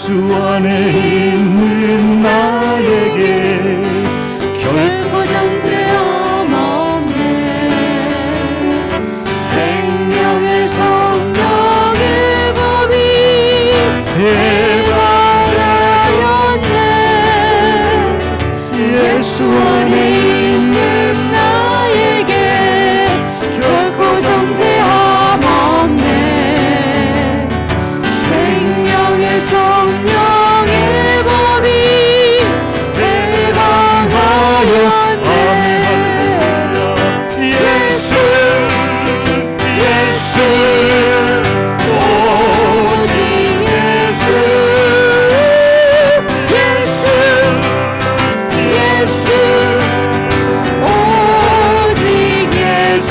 예수 안에 있는 나에게 결코 정죄함 없네. 생명의 성령의 법이 해방하였네. 예수 안에 있는 나에게 결코 정죄함 없네. 생명의 성령의 법이 해방하였네. 예수 예수 오직 예수 예수 예수 오직 예수.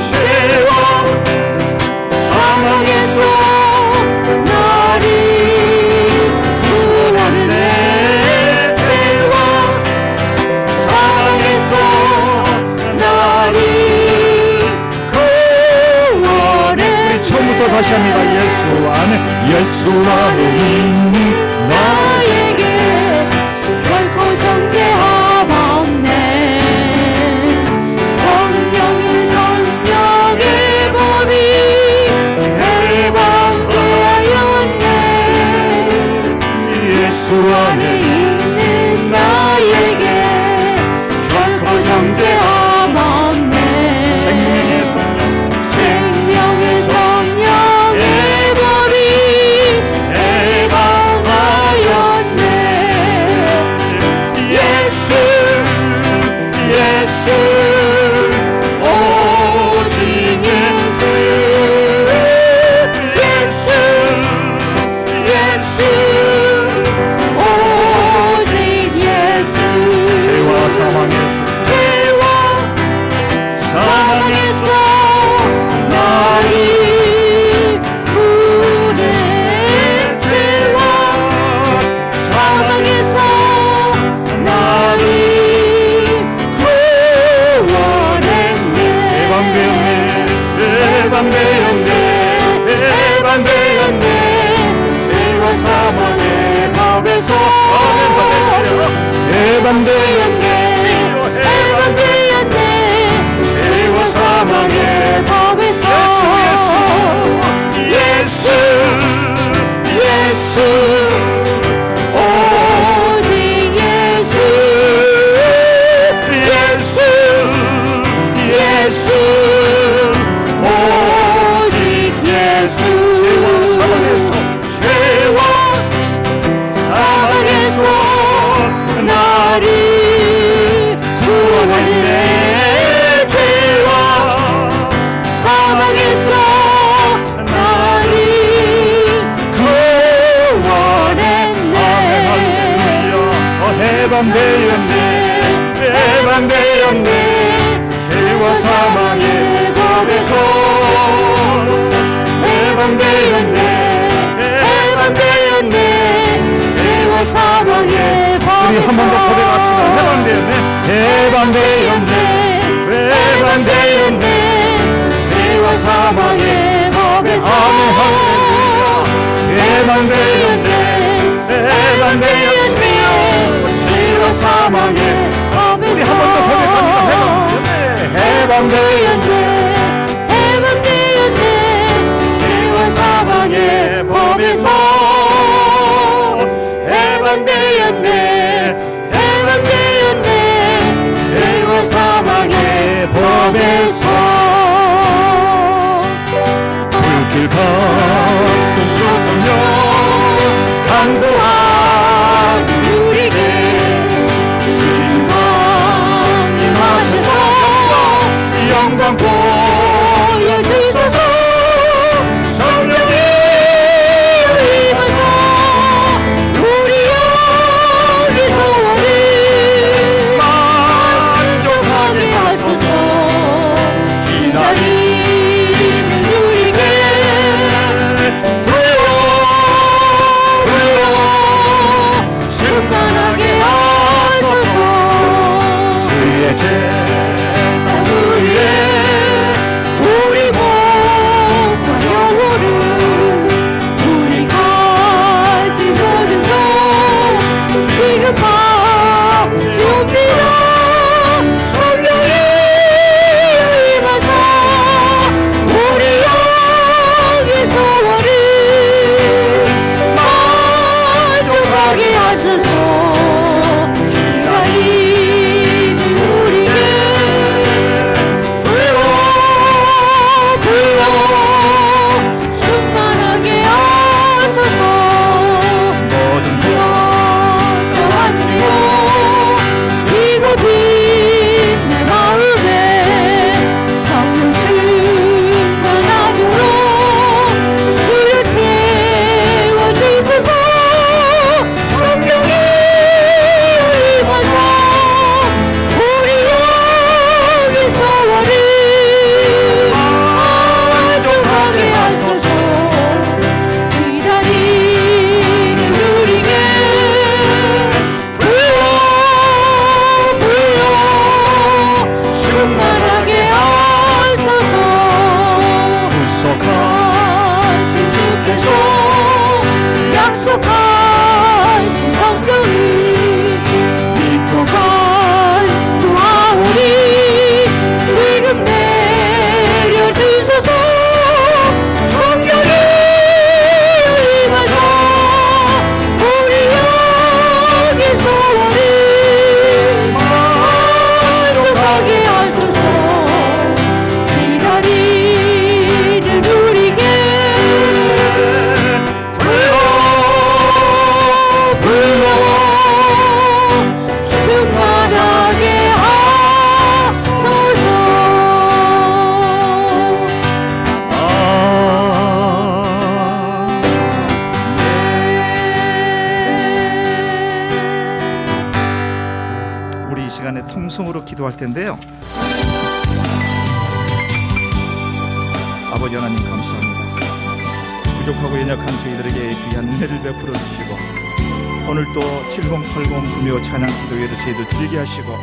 죄와 사망에서 나를 구원하네. 죄와 사망에서 나를 구원해. 우리 처음부터 다시 합니다. 예수 안에 있는 나에게 결코 정죄함 없네. 성령의 법이 해방하였네. 예수 안에 있는 나에게 결코 정죄함 없네. 생명의 성령 생명의 성령의 법이 해방하였네. 예수 예수 오직 예수 예수 예수 오직 예수. 죄와 사망에서 사망에서 나를 구원해. 죄와 사망에서 나를 구원했네. 해방되었네 해방되었네. 죄와 사망의 법에서 해방되었네 해방되었네. 죄와 사망의 법에서 예수 예수 오직 예수 예수 예수 오직 예수. 죄와 사망에서 나를 구원했네. 죄와 사망에서 나를 구원했네. 해방되었네 죄와 사망의 법에서 해방되었네 죄와 사망의 법에서. 우리 한 번 더 고백합시다. 해방되었네 죄와 사망의 법에서. 아멘 할렐루야 해방되었네 죄와 사망의 법에서. 우리 한 번 더 고백합니다. 해방되었네 해방되었네. 죄와 사망의 법에서. 해방되었네. 죄와 사망의 법에서. 불길 같은 소성령 강도한 우리에게 주님만 임하셔서 영광 보여주소서. 성령이 임하사 우리 여기서 만족하게 하소서. 기다리는 우리에게 불러 충만하게 하소서. 주의 제단 위에 우리 몸과 영혼을 우리 이 시간에 통성으로 기도할 텐데요. 아버지 하나님 감사합니다. 부족하고 연약한 저희들에게 귀한 은혜를 베풀어 주시고 오늘도 7080 금요 찬양 기도회를 저희들 드리게 하시고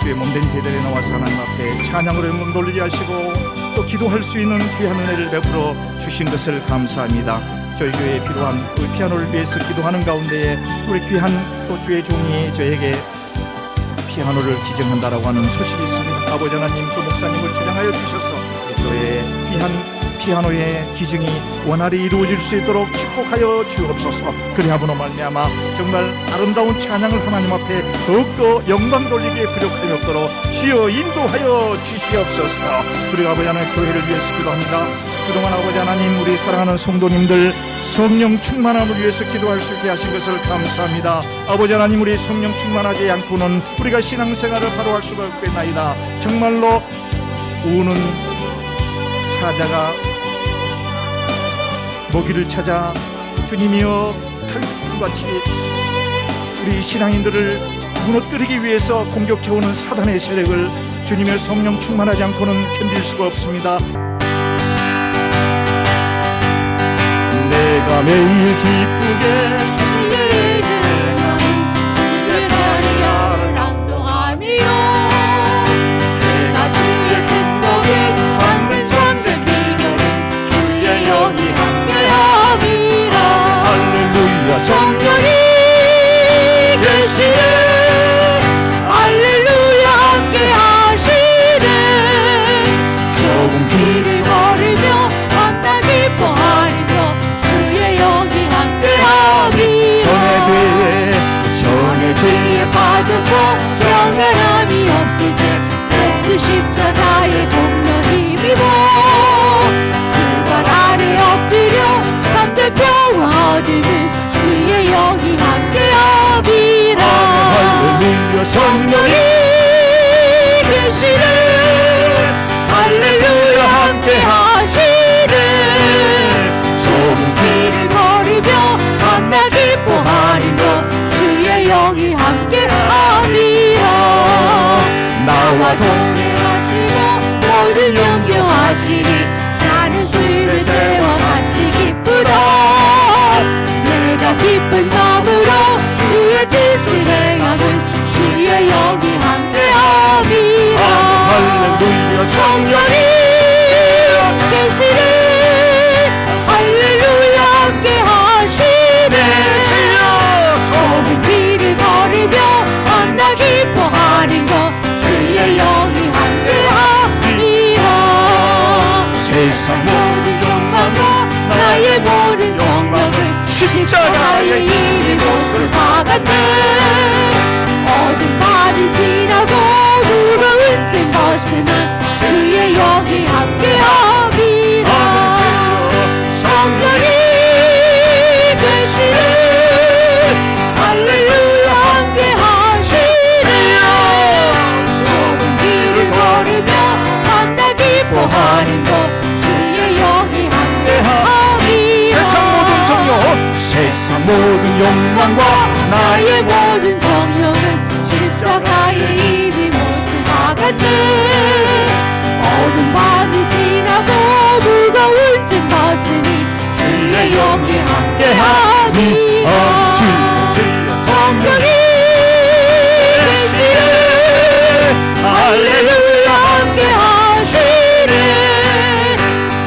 주의 몸된 제자리에 나와서 하나님 앞에 찬양으로 영광 돌리게 하시고 또 기도할 수 있는 귀한 은혜를 베풀어 주신 것을 감사합니다. 저희 교회에 필요한 그 피아노를 위해서 기도하는 가운데에 우리 귀한 또 주의 종이 저에게 피아노를 기증한다라고 하는 소식이 있습니다. 아버지 하나님 그 목사님을 주량하여 주셔서 우리 교회의 귀한 피아노의 기증이 원활히 이루어질 수 있도록 축복하여 주옵소서. 그리하므로 말미암아 정말 아름다운 찬양을 하나님 앞에 더욱더 영광 돌리기에 부족함이 없도록 주여 인도하여 주시옵소서. 그리고 아버지 하나님 교회를 위해서 기도합니다. 그동안 아버지 하나님 우리 사랑하는 성도님들 성령 충만함을 위해서 기도할 수 있게 하신 것을 감사합니다. 아버지 하나님 우리 성령 충만하지 않고는 우리가 신앙생활을 바로 할 수가 없겠나이다. 정말로 우는 사자가 먹이를 찾아 주님이여 칼같이 우리 신앙인들을 무너뜨리기 위해서 공격해오는 사단의 세력을 주님의 성령 충만하지 않고는 견딜 수가 없습니다. 내가 매일 기쁘게 주의 발야를 낭독하며 내가 주의 근덕에 받는 참된 비결은 주의 영이 함께함이라. 할렐루야 성령이 계시네. 할렐루야 함께하시네. 조금 길을 걸으며 만나 기뻐하리며 주의 영이 함께함이라. 전의 죄에 빠져서 경외함이 없을 때 예수 십자가의 공로 힘입어 그발 아래 엎드려 참된 평화 얻으면 주의 영이 함께함이라. 할렐루야 성령이 계시네. 할렐루야 함께하시네. 좁은 길을 걸으며 만나 기뻐하리며 주의 영이 함께함이라. 나와 동행하시고 모든 용서하시니 나는 주의 죄와 같이 기쁘다. 내가 기쁜 마음으로 주의 뜻을 행하면 주의 영이 함께함이라. 할렐루야 성령이 계시네. 할렐루야 함께하시네. 좁은 길을 걸으며 만나 기뻐하는 것 주의 영이 함께함이라. 세상 모든 욕망과 나의 모든 정령은 십자가의 이미 못을 박았네. 어둠 밤이 지나고 무거운 짐 벗으면 주의 영이 함께함이라. 성령이 계시네. 할렐루야 함께하시네. 좁은 길을 걸으며 만나 기뻐하는 것 주의 영이 함께함이라. 세상 모든 욕망과 나의 모든 정령은 십자가에 이미 못을 박았네. 어두운 밤이 지나고 무거운 짐 벗으니 주의 영이 함께함이라. 성령이 계시네. 할렐루야 함께하시네.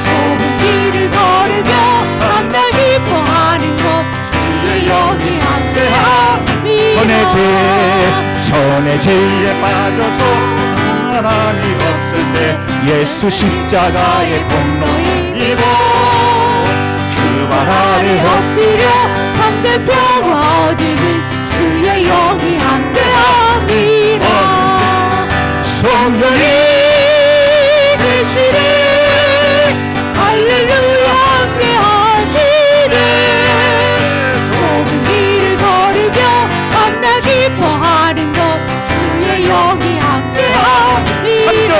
좁은 길을 걸으며 만나 기뻐하는 것 주의 영이 함께함이라. 전의 죄에 빠져서 하나님이 없을 때 예수 십자가의 공로 입어 그발 아래 엎드려 참된 평화 얻으면 주의 영이 함께함이라. 성령이 계시네. 할렐루야 함께하시네. 좁은 길을 걸으며 만나 기뻐하는 것 주의 영이 함께함이라.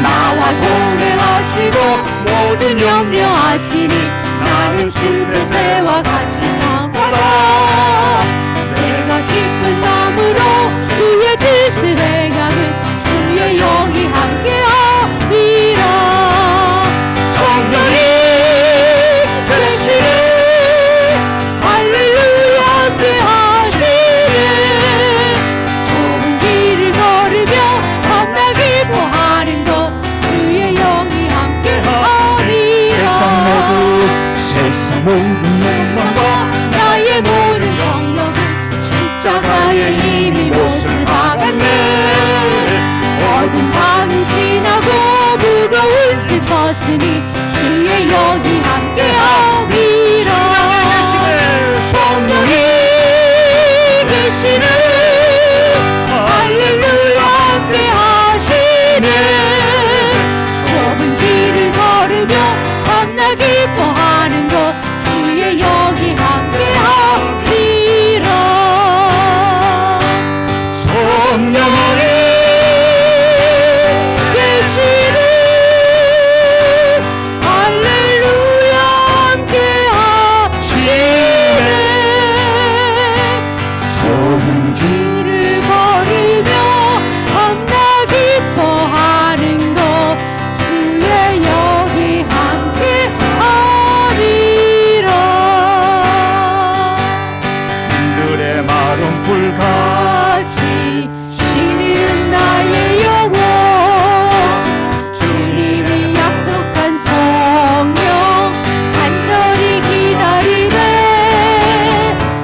나와 동행하시고 모든 염려하시니 나는 숲의 새와 같이 나가라. 내가 기쁜 마음으로 주의 뜻 성령 안에 계시네. 할렐루야 함께 하시네. 성지 길을 걸으며 겁나 기뻐하는 것 주의 여기 함께 하리라. 들의 마른 불과 같이 신이는 나의 영혼 주님이 약속한 성령 간절히 기다리네.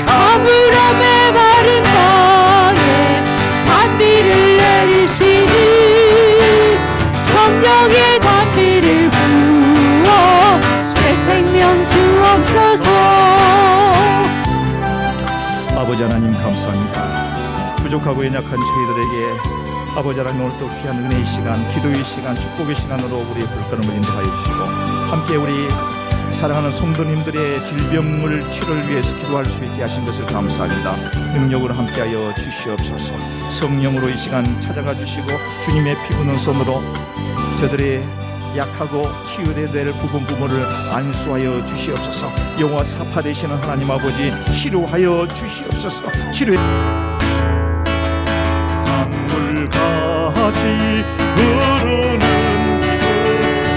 가물어 메마른 땅에 단비를 내리시니 성령의 단비를 부어 새 생명 주옵소서. 아버지 하나님 감사합니다. 부족하고 연약한 저희들에게 아버지 하나님 오늘 또 귀한 은혜의 시간, 기도의 시간, 축복의 시간으로 우리의 불걸음을 인도하여 주시고 함께 우리 사랑하는 성도님들의 질병을 치료를 위해서 기도할 수 있게 하신 것을 감사합니다. 능력으로 함께하여 주시옵소서. 성령으로 이 시간 찾아가 주시고 주님의 피 부는 손으로 저들의 약하고 치유돼야 될 부분을 안수하여 주시옵소서. 영화 사파 되시는 하나님 아버지 치료하여 주시옵소서. 치료해 강물같이 흐르는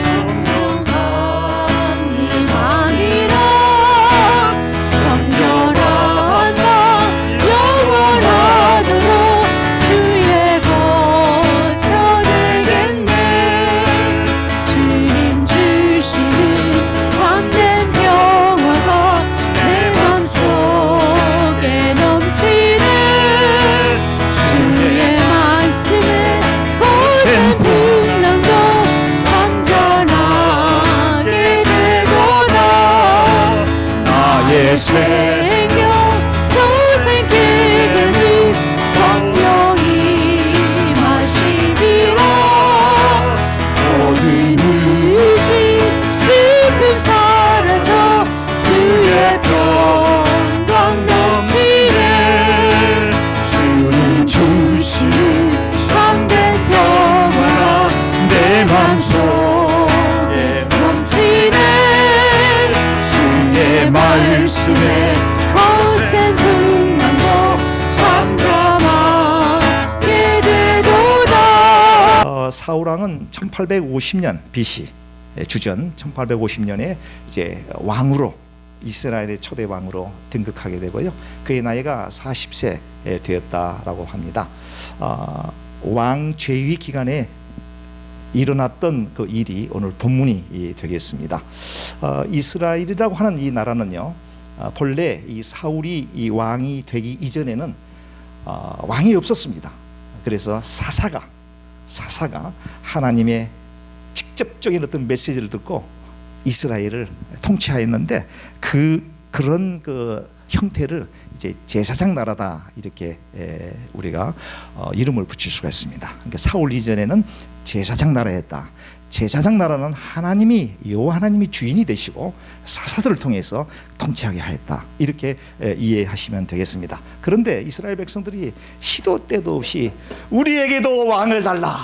성령 하나님 아니라 정결한 나 영원하도록 주의 거처 되겠네. 주님 주시는 참된 평화가 내 맘속에 넘치네. 주의 말씀에 거센 풍랑도 잠잠하게 되도다. 나의 생명 소생케 되는 성령이 마시리라. 모든 의심 슬픔 사라져 주의 평강 넘치네. 주님 주시는 참된 평화가 내 맘속에 넘치네. 주의 말씀에 거센 풍랑도 잠잠하게 되도다. 사울왕은 1850년 BC 주전 1850년에 이제 왕으로 이스라엘의 초대 왕으로 등극하게 되고요. 그의 나이가 40세 되었다라고 합니다. 왕 재위 기간에 일어났던 그 일이 오늘 본문이 되겠습니다. 이스라엘이라고 하는 이 나라는요, 본래 이 사울이 이 왕이 되기 이전에는 왕이 없었습니다. 그래서 사사가 하나님의 직접적인 어떤 메시지를 듣고 이스라엘을 통치하였는데 그런 그 형태를 이제 제사장 나라다 이렇게 우리가 이름을 붙일 수가 있습니다. 그러니까 사울 이전에는 제사장 나라였다. 제사장 나라는 하나님이 여호와 하나님이 주인이 되시고 사사들을 통해서 통치하게 하였다. 이렇게 이해하시면 되겠습니다. 그런데 이스라엘 백성들이 시도 때도 없이 우리에게도 왕을 달라.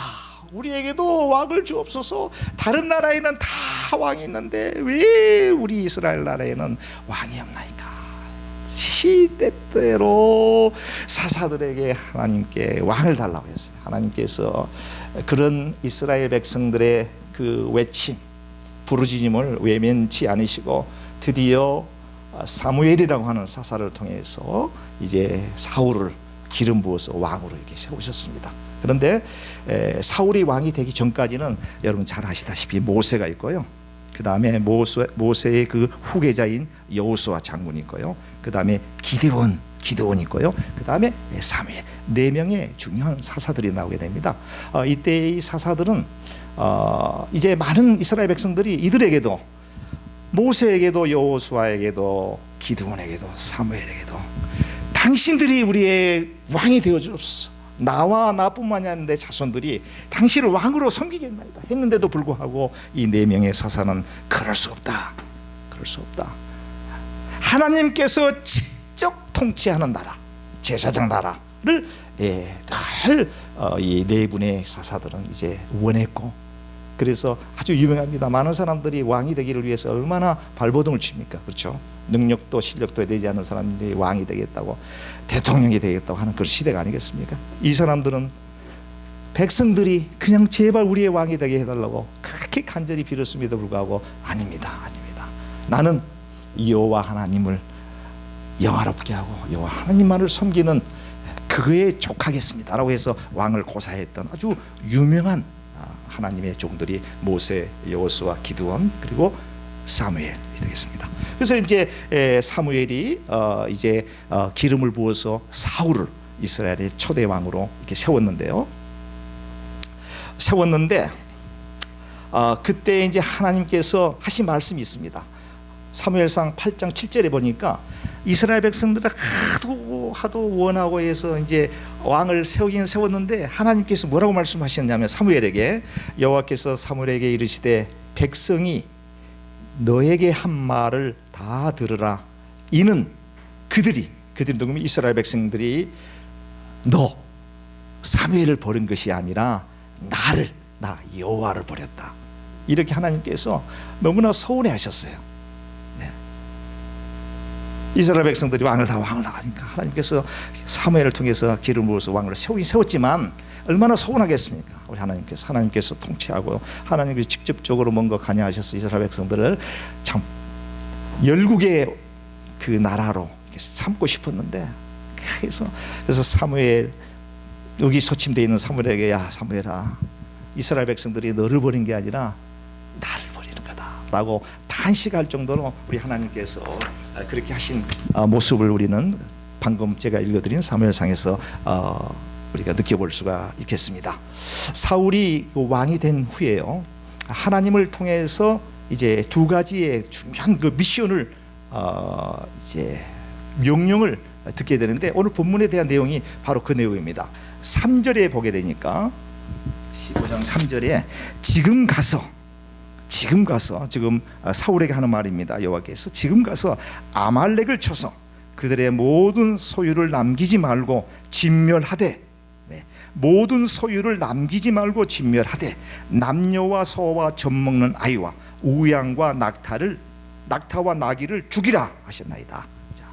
우리에게도 왕을 주옵소서. 다른 나라에는 다 왕이 있는데 왜 우리 이스라엘 나라에는 왕이 없나이까? 시대대로 사사들에게 하나님께 왕을 달라고 했어요. 하나님께서 그런 이스라엘 백성들의 그 외침, 부르짖음을 외면치 않으시고 드디어 사무엘이라고 하는 사사를 통해서 이제 사울을 기름 부어서 왕으로 이렇게 세우셨습니다. 그런데 사울이 왕이 되기 전까지는 여러분 잘 아시다시피 모세가 있고요. 그 다음에 모세의 그 후계자인 여호수아 장군이 있고요. 그 다음에 기드온이 있고요. 그 다음에 사무엘, 4명의 중요한 사사들이 나오게 됩니다. 이때의 사사들은 이제 많은 이스라엘 백성들이 이들에게도 모세에게도 여호수아에게도 기드온에게도 사무엘에게도 당신들이 우리의 왕이 되어 주옵소서. 나와 나뿐만이 아니라 내 자손들이 당신을 왕으로 섬기겠나이다 했는데도 불구하고 이 4명의 사사는 그럴 수 없다. 하나님께서 직접 통치하는 나라, 제사장 나라를 정말 이 네 분의 사사들은 이제 원했고, 그래서 아주 유명합니다. 많은 사람들이 왕이 되기를 위해서 얼마나 발버둥을 칩니까? 그렇죠? 능력도 실력도 되지 않은 사람들이 왕이 되겠다고, 대통령이 되겠다고 하는 그런 시대가 아니겠습니까? 이 사람들은 백성들이 그냥 제발 우리의 왕이 되게 해달라고 그렇게 간절히 빌었음에도 불구하고 아닙니다. 나는 여호와 하나님을 영화롭게 하고 여호와 하나님만을 섬기는 그거에 족하겠습니다 라고 해서 왕을 고사했던 아주 유명한 하나님의 종들이 모세, 여호수아, 기드온, 그리고 사무엘이 되겠습니다. 그래서 이제 사무엘이 이제 기름을 부어서 사울을 이스라엘의 초대 왕으로 이렇게 세웠는데 그때 이제 하나님께서 하신 말씀이 있습니다. 사무엘상 8장 7절에 보니까 이스라엘 백성들이 하도 원하고 해서 이제 왕을 세우긴 세웠는데 하나님께서 뭐라고 말씀하셨냐면 사무엘에게, 여호와께서 사무엘에게 이르시되 백성이 너에게 한 말을 다 들으라. 이는 그들이 누구면 이스라엘 백성들이 너 사무엘을 버린 것이 아니라 나 여호와를 버렸다. 이렇게 하나님께서 너무나 서운해 하셨어요. 이스라엘 백성들이 왕을 나가니까 하나님께서 사무엘을 통해서 기름을 부어서 왕을 세웠지만 얼마나 서운하겠습니까? 우리 하나님께서 통치하고 하나님께서 직접적으로 뭔가 관여하셔서 이스라엘 백성들을 참 열국의 그 나라로 삼고 싶었는데, 그래서 사무엘, 여기 소침되어 있는 사무엘에게, 야 사무엘아, 이스라엘 백성들이 너를 버린 게 아니라 나를 버리는 거다라고 탄식할 정도로 우리 하나님께서 그렇게 하신 모습을 우리는 방금 제가 읽어드린 사무엘상에서 우리가 느껴볼 수가 있겠습니다. 사울이 왕이 된 후에요, 하나님을 통해서 이제 두 가지의 중요한 그 미션을 이제 명령을 듣게 되는데, 오늘 본문에 대한 내용이 바로 그 내용입니다. 3절에 보게 되니까 15장 3절에 지금 사울에게 하는 말입니다. 여호와께서 지금 가서 아말렉을 쳐서 그들의 모든 소유를 남기지 말고 진멸하되, 모든 소유를 남기지 말고 진멸하되 남녀와 소와 젖먹는 아이와 우양과 낙타와 나귀를 죽이라 하셨나이다. 자,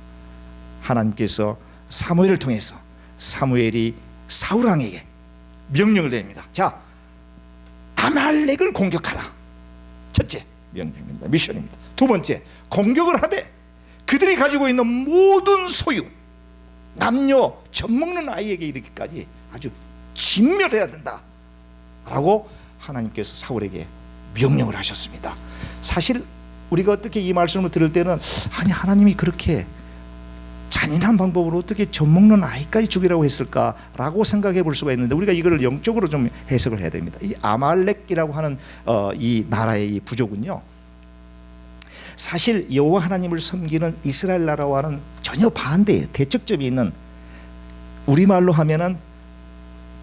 하나님께서 사무엘을 통해서 사무엘이 사울 왕에게 명령을 내립니다. 자, 아말렉을 공격하라. 첫째 명령입니다. 미션입니다. 두 번째, 공격을 하되 그들이 가지고 있는 모든 소유, 남녀, 젖먹는 아이에게 이르기까지 아주 진멸해야 된다 라고 하나님께서 사울에게 명령을 하셨습니다. 사실 우리가 어떻게 이 말씀을 들을 때는, 아니 하나님이 그렇게 잔인한 방법으로 어떻게 젖먹는 아이까지 죽이라고 했을까라고 생각해 볼 수가 있는데, 우리가 이거를 영적으로 좀 해석을 해야 됩니다. 이 아말렉이라고 하는 이 나라의 이 부족은요, 사실 여호와 하나님을 섬기는 이스라엘 나라와는 전혀 반대의 대척점이 있는, 우리말로 하면은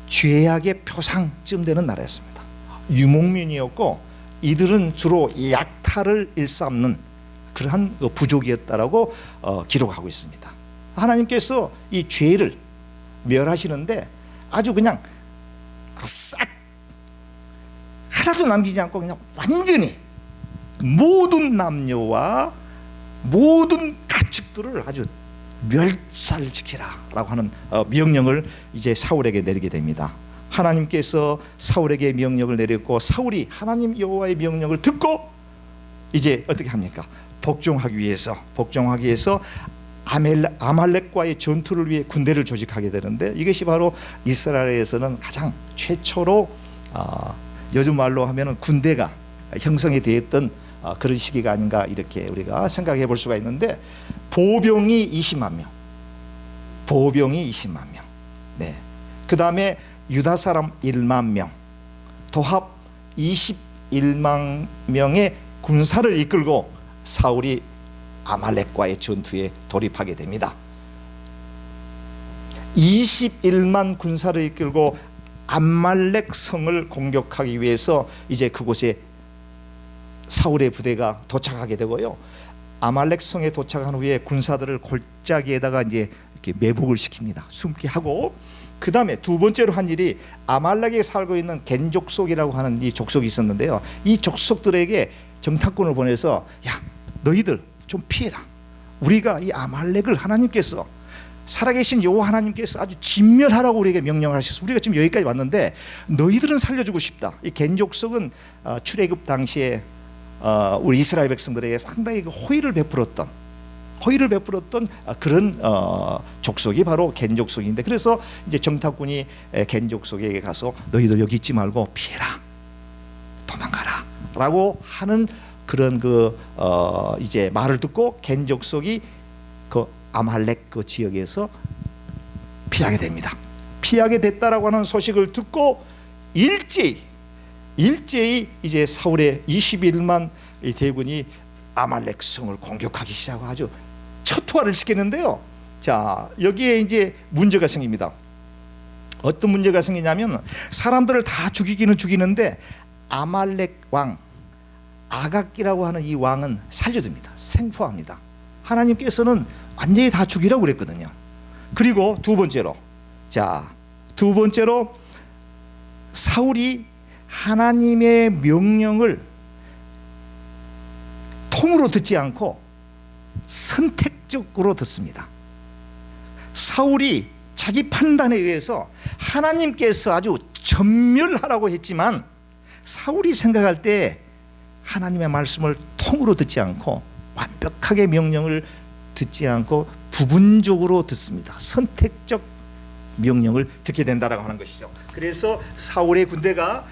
죄악의 표상쯤 되는 나라였습니다. 유목민이었고 이들은 주로 약탈을 일삼는 그러한 부족이었다라고 기록하고 있습니다. 하나님께서 이 죄를 멸하시는데 아주 그냥 싹 하나도 남기지 않고 그냥 완전히 모든 남녀와 모든 가축들을 아주 멸살시키라라고 하는 명령을 이제 사울에게 내리게 됩니다. 하나님께서 사울에게 명령을 내렸고, 사울이 하나님 여호와의 명령을 듣고 이제 어떻게 합니까? 복종하기 위해서 아말렉과의 전투를 위해 군대를 조직하게 되는데, 이것이 바로 이스라엘에서는 가장 최초로 요즘 말로 하면은 군대가 형성이 되었던 그런 시기가 아닌가, 이렇게 우리가 생각해 볼 수가 있는데, 보병이 20만 명, 네. 그 다음에 유다 사람 1만 명, 도합 21만 명의 군사를 이끌고 사울이 아말렉과의 전투에 돌입하게 됩니다. 21만 군사를 이끌고 아말렉 성을 공격하기 위해서 이제 그곳에 사울의 부대가 도착하게 되고요, 아말렉 성에 도착한 후에 군사들을 골짜기에다가 이제 이렇게 매복을 시킵니다. 숨게 하고, 그 다음에 두 번째로 한 일이 아말렉에 살고 있는 겐 족속이라고 하는 이 족속이 있었는데요. 이 족속들에게 정탐꾼을 보내서 야, 너희들 좀 피해라. 우리가 이 아말렉을 하나님께서, 살아계신 여호와 하나님께서 아주 진멸하라고 우리에게 명령을 하셨어. 우리가 지금 여기까지 왔는데 너희들은 살려주고 싶다. 이 겐 족속은 출애굽 당시에 우리 이스라엘 백성들에게 상당히 호의를 베풀었던 그런 족속이 바로 겐 족속인데, 그래서 이제 정탐꾼이 겐 족속에게 가서 너희들 여기 있지 말고 피해라, 도망가라라고 하는 그런 이제 말을 듣고 겐 족속이 그 아말렉 그 지역에서 피하게 됩니다. 피하게 됐다라고 하는 소식을 듣고 일제히 이제 사울의 21만 이 대군이 아말렉 성을 공격하기 시작하고 아주 초토화를 시키는데요. 자, 여기에 이제 문제가 생깁니다. 어떤 문제가 생기냐면 사람들을 다 죽이기는 죽이는데 아말렉 왕 아각이라고 하는 이 왕은 살려둡니다. 생포합니다. 하나님께서는 완전히 다 죽이라고 그랬거든요. 그리고 두 번째로 사울이 하나님의 명령을 통으로 듣지 않고 선택적으로 듣습니다. 사울이 자기 판단에 의해서 하나님께서 아주 전멸하라고 했지만 사울이 생각할 때 하나님의 말씀을 통으로 듣지 않고 완벽하게 명령을 듣지 않고 부분적으로 듣습니다. 선택적 명령을 듣게 된다라고 하는 것이죠. 그래서 사울의 군대가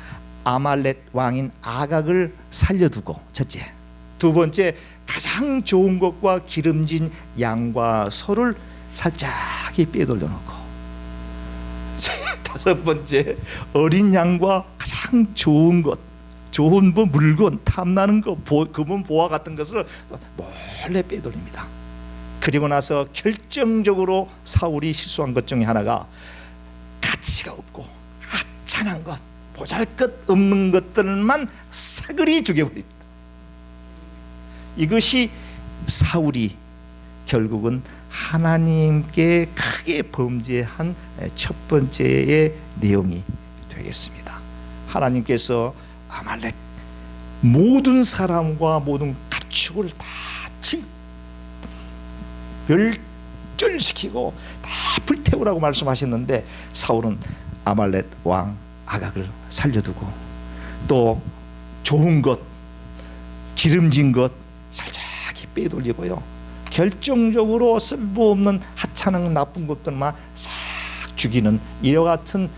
아말렉 왕인 아각을 살려두고, 첫째, 두 번째, 가장 좋은 것과 기름진 양과 소를 살짝 빼돌려 놓고, 다섯 번째, 어린 양과 가장 좋은 것, 좋은 물건, 탐나는 것, 금은 보화 같은 것을 몰래 빼돌립니다. 그리고 나서 결정적으로 사울이 실수한 것 중에 하나가 가치가 없고 하찮은 것, 보잘것없는 것들만 사그리 죽여버립니다. 이것이 사울이 결국은 하나님께 크게 범죄한 첫 번째의 내용이 되겠습니다. 하나님께서 아말렉 모든 사람과 모든 가축을 다 멸절시키고 다 불태우라고 말씀하셨는데 사울은 아말렉 왕 아각을 살려두고 또 좋은 것, 기름진 것 살짝 빼돌리고요, 결정적으로 쓸모없는 하찮은 나쁜 것들만 싹 죽이는 이와 같은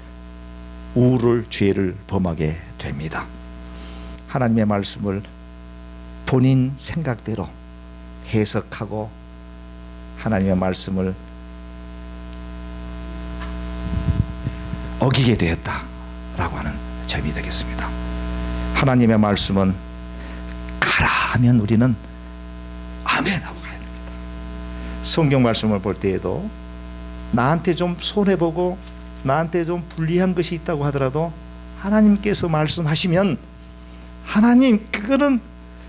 죄를 범하게 됩니다. 하나님의 말씀을 본인 생각대로 해석하고 하나님의 말씀을 어기게 되었다라고 하는 점이 되겠습니다. 하나님의 말씀은 가라 하면 우리는 아멘 하고 가야 됩니다. 성경 말씀을 볼 때에도 나한테 좀 손해보고 나한테 좀 불리한 것이 있다고 하더라도 하나님께서 말씀하시면 하나님 그거는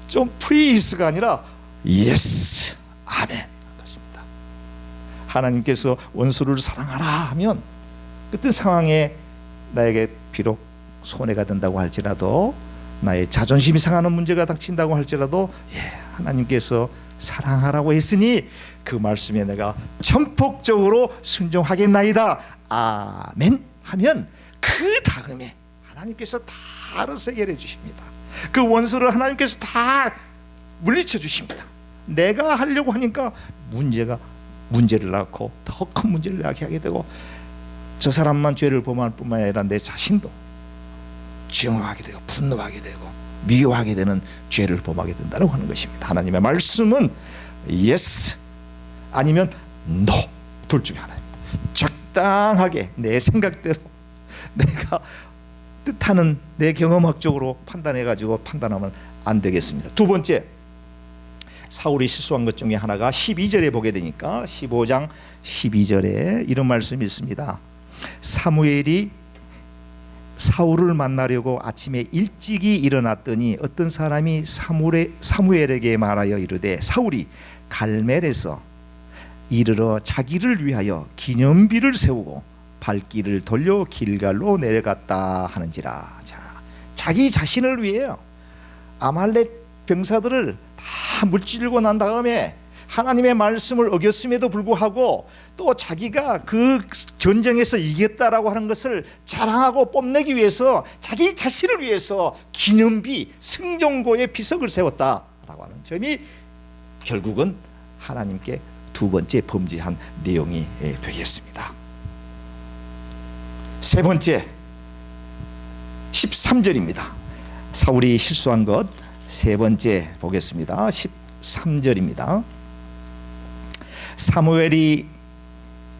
좀 프리스가 아니라 예스 아멘 것입니다. 하나님께서 원수를 사랑하라 하면 어떤 상황에 나에게 비록 손해가 된다고 할지라도, 나의 자존심이 상하는 문제가 닥친다고 할지라도, 하나님께서 사랑하라고 했으니 그 말씀에 내가 전폭적으로 순종하겠나이다 아멘 하면 그 다음에 하나님께서 다 알아서 해결해 주십니다. 그 원수를 하나님께서 다 물리쳐 주십니다. 내가 하려고 하니까 문제를 낳고 더 큰 문제를 낳게 하게 되고, 저 사람만 죄를 범할 뿐만 아니라 내 자신도 증오하게 되고 분노하게 되고 미워하게 되는 죄를 범하게 된다고 하는 것입니다. 하나님의 말씀은 yes 아니면 no 둘 중에 하나입니다. 적당하게 내 생각대로 내가 뜻하는 내 경험학적으로 판단해가지고 판단하면 안 되겠습니다. 두 번째, 사울이 실수한 것 중에 하나가 12절에 보게 되니까 15장 12절에 이런 말씀이 있습니다. 사무엘이 사울을 만나려고 아침에 일찍이 일어났더니 어떤 사람이 사무엘에게 말하여 이르되 사울이 갈멜에서 이르러 자기를 위하여 기념비를 세우고 발길을 돌려 길갈로 내려갔다 하는지라. 자, 자기 자신을 위해요. 아말렉 병사들을 다 물질고 난 다음에 하나님의 말씀을 어겼음에도 불구하고 또 자기가 그 전쟁에서 이겼다라고 하는 것을 자랑하고 뽐내기 위해서 자기 자신을 위해서 기념비, 승종고의 비석을 세웠다라고 하는 점이 결국은 하나님께 두 번째 범죄한 내용이 되겠습니다. 세 번째 13절입니다. 사울이 실수한 것 세 번째 보겠습니다. 13절입니다. 사무엘이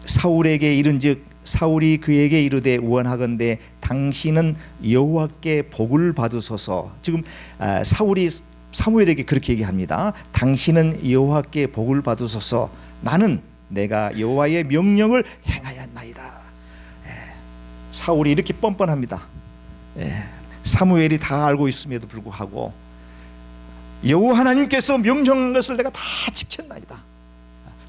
사울에게 이른즉 사울이 그에게 이르되 원하건대 당신은 여호와께 복을 받으소서. 지금 사울이 사무엘에게 그렇게 얘기합니다. 당신은 여호와께 복을 받으소서. 나는 내가 여호와의 명령을 행하였나이다. 사울이 이렇게 뻔뻔합니다. 사무엘이 다 알고 있음에도 불구하고 여호와 하나님께서 명령한 것을 내가 다 지켰나이다,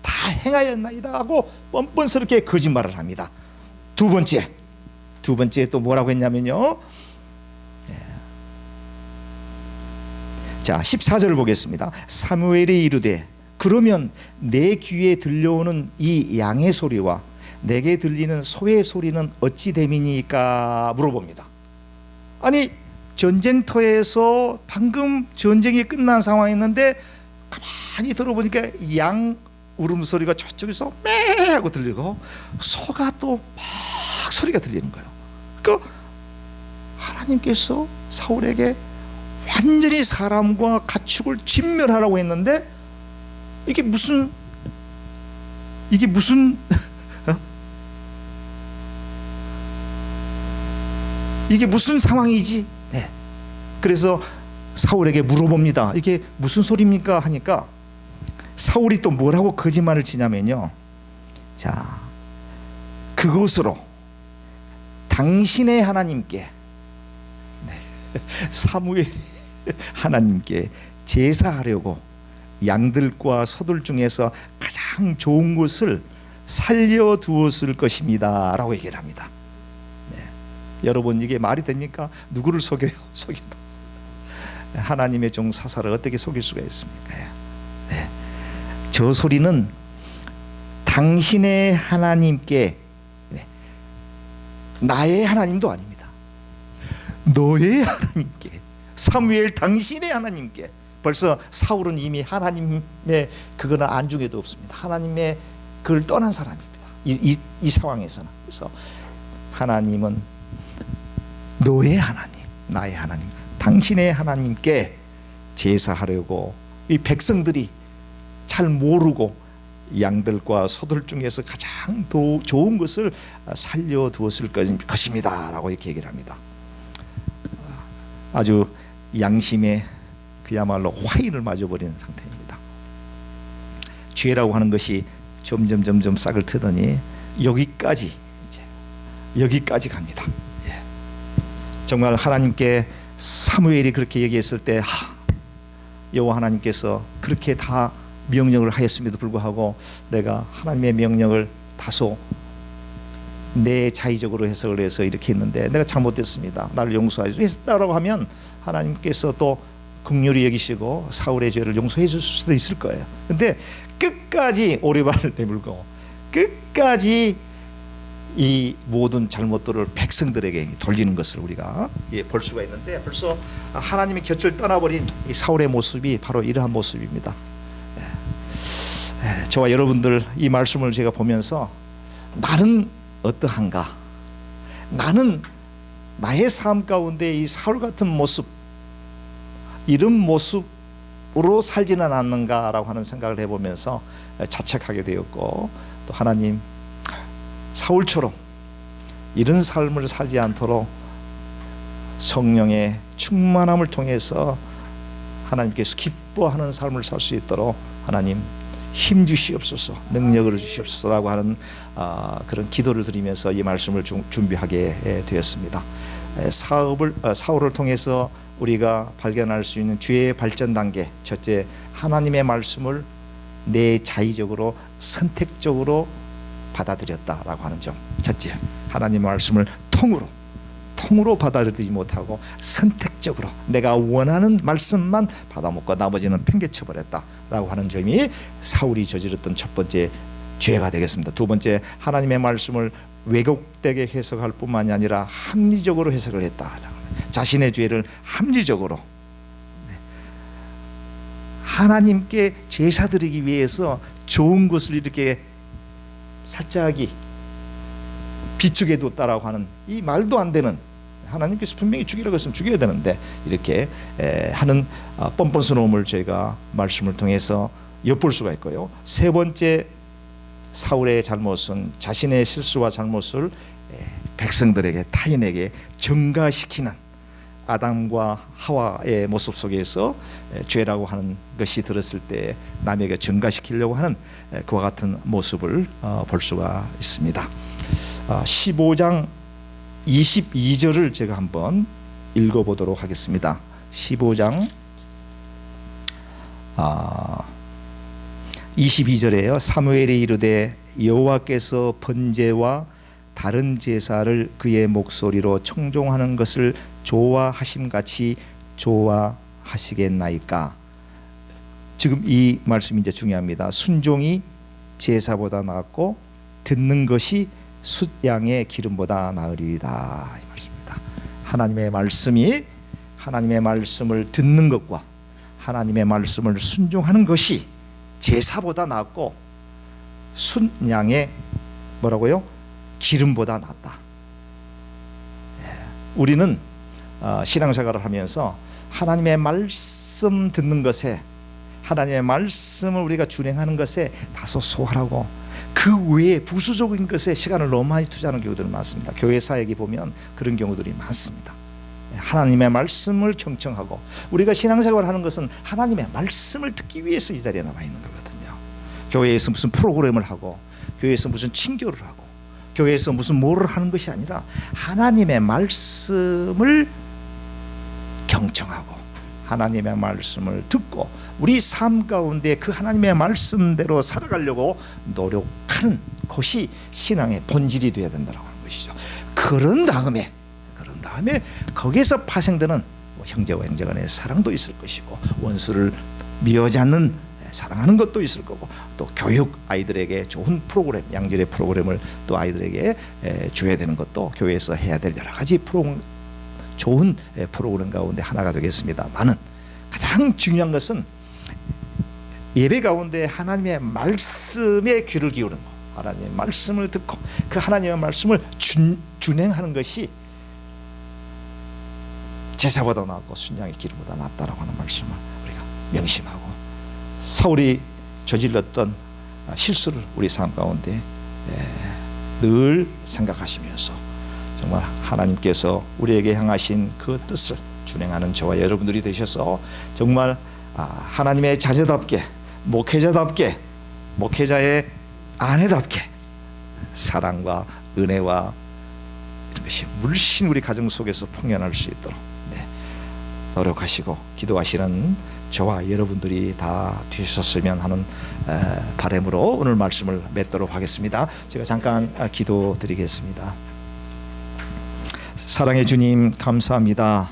다 행하였나이다 하고 뻔뻔스럽게 거짓말을 합니다. 두 번째 또 뭐라고 했냐면요, 자 14절을 보겠습니다. 사무엘이 이르되 그러면 내 귀에 들려오는 이 양의 소리와 내게 들리는 소의 소리는 어찌 됨이니까 물어봅니다. 아니 전쟁터에서 방금 전쟁이 끝난 상황이었는데 가만히 들어보니까 양 울음소리가 저쪽에서 매 하고 들리고 소가 또 막 소리가 들리는 거예요. 그러니까 하나님께서 사울에게 완전히 사람과 가축을 진멸하라고 했는데 이게 무슨 이게 무슨 상황이지? 네. 그래서 사울에게 물어봅니다. 이게 무슨 소리입니까? 하니까 사울이 또 뭐라고 거짓말을 치냐면요, 자 그것으로 당신의 하나님께, 사무엘이 하나님께 제사하려고 양들과 소들 중에서 가장 좋은 것을 살려두었을 것입니다 라고 얘기를 합니다. 여러분 이게 말이 됩니까? 누구를 속여요? 속여도 하나님의 종 사사를 어떻게 속일 수가 있습니까? 저 소리는 당신의 하나님께, 나의 하나님도 아닙니다. 너의 하나님께, 사무엘 당신의 하나님께. 벌써 사울은 이미 하나님의 그거는 안중에도 없습니다. 하나님의 그걸 떠난 사람입니다. 이 상황에서는. 그래서 하나님은 너의 하나님, 나의 하나님, 당신의 하나님께 제사하려고 이 백성들이 잘 모르고 양들과 소들 중에서 가장 좋은 것을 살려두었을 것입니다 라고 이렇게 얘기를 합니다. 아주 양심에 그야말로 화인을 맞아버리는 상태입니다. 죄라고 하는 것이 점점 싹을 트더니 여기까지 갑니다. 정말 하나님께 사무엘이 그렇게 얘기했을 때 여호와 하나님께서 그렇게 다 명령을 하였음에도 불구하고 내가 하나님의 명령을 다소 내 자의적으로 해석을 해서 이렇게 했는데 내가 잘못됐습니다, 나를 용서해 주셨다라고 하면 하나님께서 또 긍휼히 여기시고 사울의 죄를 용서해 줄 수도 있을 거예요. 근데 끝까지 오리발을 내밀고 끝까지 이 모든 잘못들을 백성들에게 돌리는 것을 우리가 볼 수가 있는데, 벌써 하나님의 곁을 떠나버린 이 사울의 모습이 바로 이러한 모습입니다. 저와 여러분들 이 말씀을 제가 보면서 나는 어떠한가, 나는 나의 삶 가운데 이 사울 같은 모습, 이런 모습으로 살지는 않는가라고 하는 생각을 해보면서 자책하게 되었고, 또 하나님 사울처럼 이런 삶을 살지 않도록 성령의 충만함을 통해서 하나님께서 기뻐하는 삶을 살 수 있도록 하나님 힘 주시옵소서, 능력을 주시옵소서라고 하는 그런 기도를 드리면서 이 말씀을 준비하게 되었습니다. 사울을 통해서 우리가 발견할 수 있는 죄의 발전 단계, 첫째, 하나님의 말씀을 내 자의적으로 선택적으로 받아들였다라고 하는 점. 첫째, 하나님의 말씀을 통으로 받아들이지 못하고 선택적으로 내가 원하는 말씀만 받아먹고 나머지는 팽개쳐 버렸다라고 하는 점이 사울이 저질렀던 첫 번째 죄가 되겠습니다. 두 번째, 하나님의 말씀을 왜곡되게 해석할 뿐만이 아니라 합리적으로 해석을 했다. 자신의 죄를 합리적으로 하나님께 제사 드리기 위해서 좋은 것을 이렇게 살짝이 비축해 뒀다라고 하는 이 말도 안 되는, 하나님께서 분명히 죽이라고 했으면 죽여야 되는데 이렇게 하는 뻔뻔스러움을 저희가 말씀을 통해서 엿볼 수가 있고요. 세 번째, 사울의 잘못은 자신의 실수와 잘못을 백성들에게, 타인에게 전가시키는, 아담과 하와의 모습 속에서 죄라고 하는 것이 들었을 때 남에게 전가시키려고 하는 그와 같은 모습을 볼 수가 있습니다. 15장 22절을 제가 한번 읽어보도록 하겠습니다. 15장 22절에요. 사무엘이 이르되 여호와께서 번제와 다른 제사를 그의 목소리로 청종하는 것을 좋아하심같이 좋아하시겠나이까. 지금 이 말씀이 이제 중요합니다. 순종이 제사보다 낫고 듣는 것이 숫양의 기름보다 나으리이다, 이 말씀입니다. 하나님의 말씀이, 하나님의 말씀을 듣는 것과 하나님의 말씀을 순종하는 것이 제사보다 낫고 순양의 뭐라고요? 기름보다 낫다. 우리는 신앙생활을 하면서 하나님의 말씀 듣는 것에, 하나님의 말씀을 우리가 준행하는 것에 다소 소홀하고 그 외에 부수적인 것에 시간을 너무 많이 투자하는 경우들이 많습니다. 교회 사역에 보면 그런 경우들이 많습니다. 하나님의 말씀을 경청하고, 우리가 신앙생활을 하는 것은 하나님의 말씀을 듣기 위해서 이 자리에 나와 있는 거거든요. 교회에서 무슨 프로그램을 하고, 교회에서 무슨 친교를 하고, 교회에서 무슨 뭐를 하는 것이 아니라 하나님의 말씀을 경청하고 하나님의 말씀을 듣고 우리 삶 가운데 그 하나님의 말씀대로 살아가려고 노력하는 것이 신앙의 본질이 되어야 된다고 하는 것이죠. 그런 다음에 거기에서 파생되는 형제와 형제 간의 사랑도 있을 것이고, 원수를 미워하지 않는 사랑하는 것도 있을 거고, 또 교육, 아이들에게 좋은 프로그램, 양질의 프로그램을 또 아이들에게 줘야 되는 것도 교회에서 해야 될 여러 가지 좋은 프로그램 가운데 하나가 되겠습니다만은, 가장 중요한 것은 예배 가운데 하나님의 말씀에 귀를 기울이는 것, 하나님의 말씀을 듣고 그 하나님의 말씀을 준행하는 것이 제사보다 낫고 순양의 기름보다 낫다라고 하는 말씀을 우리가 명심하고, 사울이 저질렀던 실수를 우리 삶 가운데 늘 생각하시면서 정말 하나님께서 우리에게 향하신 그 뜻을 준행하는 저와 여러분들이 되셔서 정말 하나님의 자녀답게, 목회자답게, 목회자의 아내답게 사랑과 은혜와 이런 것이 물씬 우리 가정 속에서 풍년할 수 있도록 노력하시고 기도하시는 저와 여러분들이 다 되셨으면 하는 바람으로 오늘 말씀을 맺도록 하겠습니다. 제가 잠깐 기도드리겠습니다. 사랑의 주님, 감사합니다.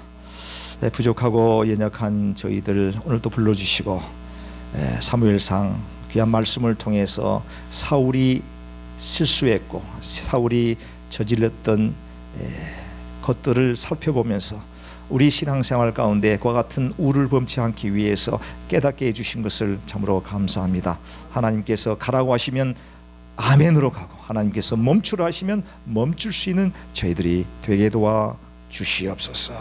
부족하고 연약한 저희들 오늘도 불러주시고 사무엘상 귀한 말씀을 통해서 사울이 실수했고 사울이 저질렀던 것들을 살펴보면서 우리 신앙생활 가운데 그와 같은 우를 범치 않기 위해서 깨닫게 해주신 것을 참으로 감사합니다. 하나님께서 가라고 하시면 아멘으로 가고, 하나님께서 멈추라 하시면 멈출 수 있는 저희들이 되게 도와 주시옵소서.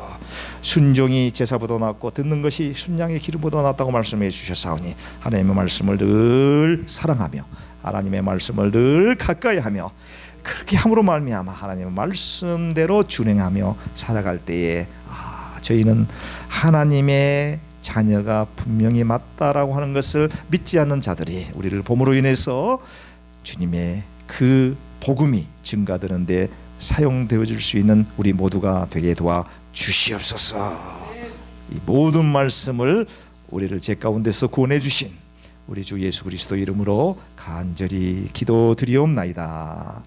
순종이 제사보다 낫고 듣는 것이 순양의 기름보다 낫다고 말씀해 주셨사오니 하나님의 말씀을 늘 사랑하며 하나님의 말씀을 늘 가까이 하며 그렇게 함으로 말미암아 하나님의 말씀대로 준행하며 살아갈 때에 저희는 하나님의 자녀가 분명히 맞다라고 하는 것을 믿지 않는 자들이 우리를 봄으로 인해서 주님의 그 복음이 증가되는데 사용되어질 수 있는 우리 모두가 되게 도와 주시옵소서. 이 모든 말씀을 우리를 제 가운데서 구원해 주신 우리 주 예수 그리스도 이름으로 간절히 기도드리옵나이다.